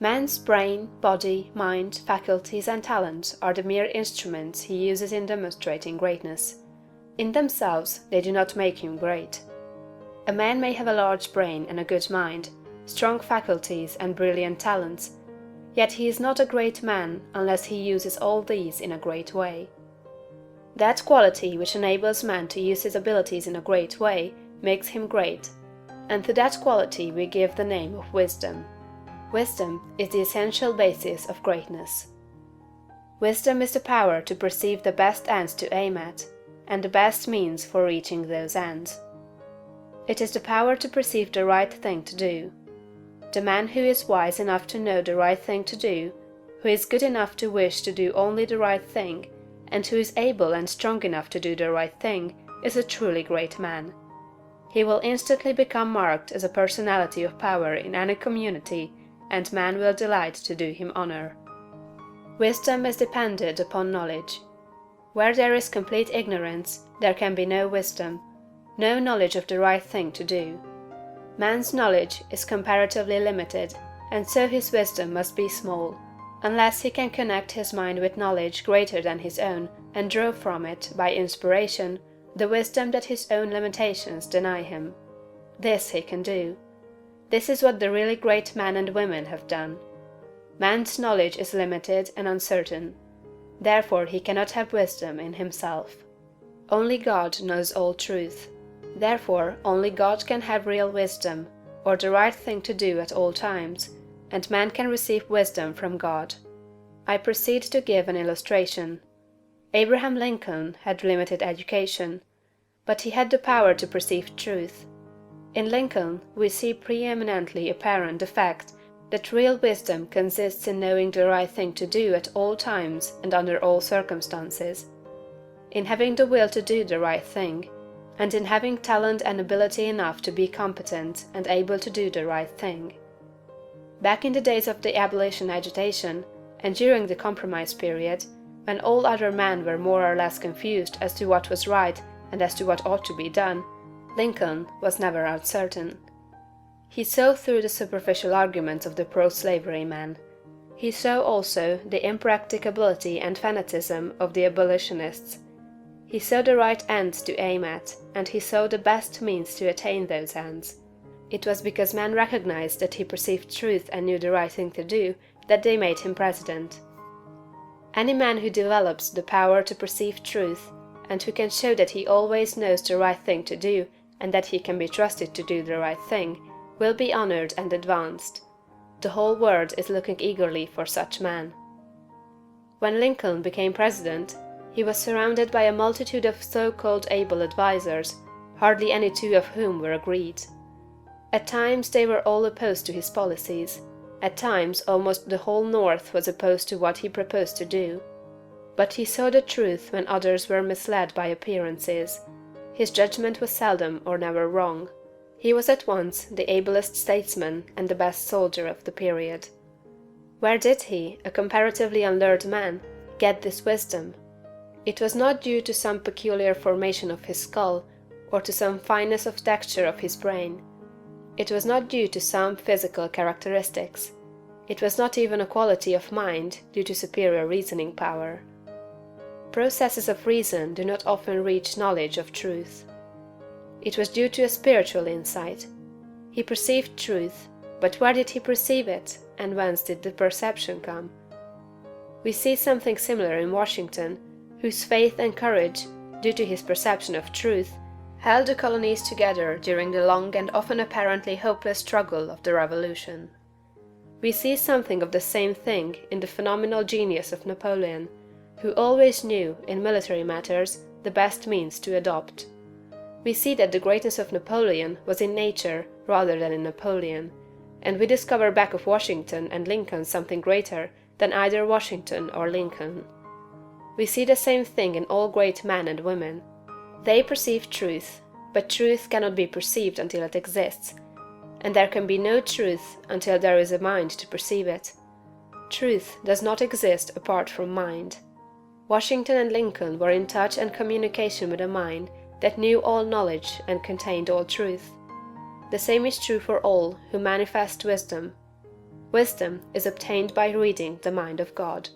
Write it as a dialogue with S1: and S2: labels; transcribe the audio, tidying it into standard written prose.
S1: Man's brain, body, mind, faculties, and talents are the mere instruments he uses in demonstrating greatness. In themselves, they do not make him great. A man may have a large brain and a good mind, strong faculties and brilliant talents, yet he is not a great man unless he uses all these in a great way. That quality which enables man to use his abilities in a great way makes him great, and to that quality we give the name of wisdom. Wisdom is the essential basis of greatness. Wisdom is the power to perceive the best ends to aim at, and the best means for reaching those ends. It is the power to perceive the right thing to do. The man who is wise enough to know the right thing to do, who is good enough to wish to do only the right thing, and who is able and strong enough to do the right thing, is a truly great man. He will instantly become marked as a personality of power in any community, and man will delight to do him honor. Wisdom is dependent upon knowledge. Where there is complete ignorance, there can be no wisdom, no knowledge of the right thing to do. Man's knowledge is comparatively limited, and so his wisdom must be small, unless he can connect his mind with knowledge greater than his own, and draw from it, by inspiration, the wisdom that his own limitations deny him. This he can do. This is what the really great men and women have done. Man's knowledge is limited and uncertain. Therefore he cannot have wisdom in himself. Only God knows all truth. Therefore only God can have real wisdom, or the right thing to do at all times, and man can receive wisdom from God. I proceed to give an illustration. Abraham Lincoln had limited education, but he had the power to perceive truth. In Lincoln we see preeminently apparent the fact that real wisdom consists in knowing the right thing to do at all times and under all circumstances, in having the will to do the right thing, and in having talent and ability enough to be competent and able to do the right thing. Back in the days of the abolition agitation, and during the compromise period, when all other men were more or less confused as to what was right and as to what ought to be done, Lincoln was never uncertain. He saw through the superficial arguments of the pro-slavery men. He saw also the impracticability and fanaticism of the abolitionists. He saw the right ends to aim at, and he saw the best means to attain those ends. It was because men recognized that he perceived truth and knew the right thing to do that they made him president. Any man who develops the power to perceive truth, and who can show that he always knows the right thing to do, and that he can be trusted to do the right thing, will be honored and advanced. The whole world is looking eagerly for such men. When Lincoln became president, he was surrounded by a multitude of so-called able advisers, hardly any two of whom were agreed. At times they were all opposed to his policies. At times almost the whole North was opposed to what he proposed to do. But he saw the truth when others were misled by appearances. His judgment was seldom or never wrong. He was at once the ablest statesman and the best soldier of the period. Where did he, a comparatively unlearned man, get this wisdom? It was not due to some peculiar formation of his skull, or to some fineness of texture of his brain. It was not due to some physical characteristics. It was not even a quality of mind due to superior reasoning power. Processes of reason do not often reach knowledge of truth. It was due to a spiritual insight. He perceived truth, but where did he perceive it, and whence did the perception come? We see something similar in Washington, whose faith and courage, due to his perception of truth, held the colonies together during the long and often apparently hopeless struggle of the Revolution. We see something of the same thing in the phenomenal genius of Napoleon, who always knew, in military matters, the best means to adopt. We see that the greatness of Napoleon was in nature rather than in Napoleon, and we discover back of Washington and Lincoln something greater than either Washington or Lincoln. We see the same thing in all great men and women. They perceive truth, but truth cannot be perceived until it exists, and there can be no truth until there is a mind to perceive it. Truth does not exist apart from mind. Washington and Lincoln were in touch and communication with a mind that knew all knowledge and contained all truth. The same is true for all who manifest wisdom. Wisdom is obtained by reading the mind of God.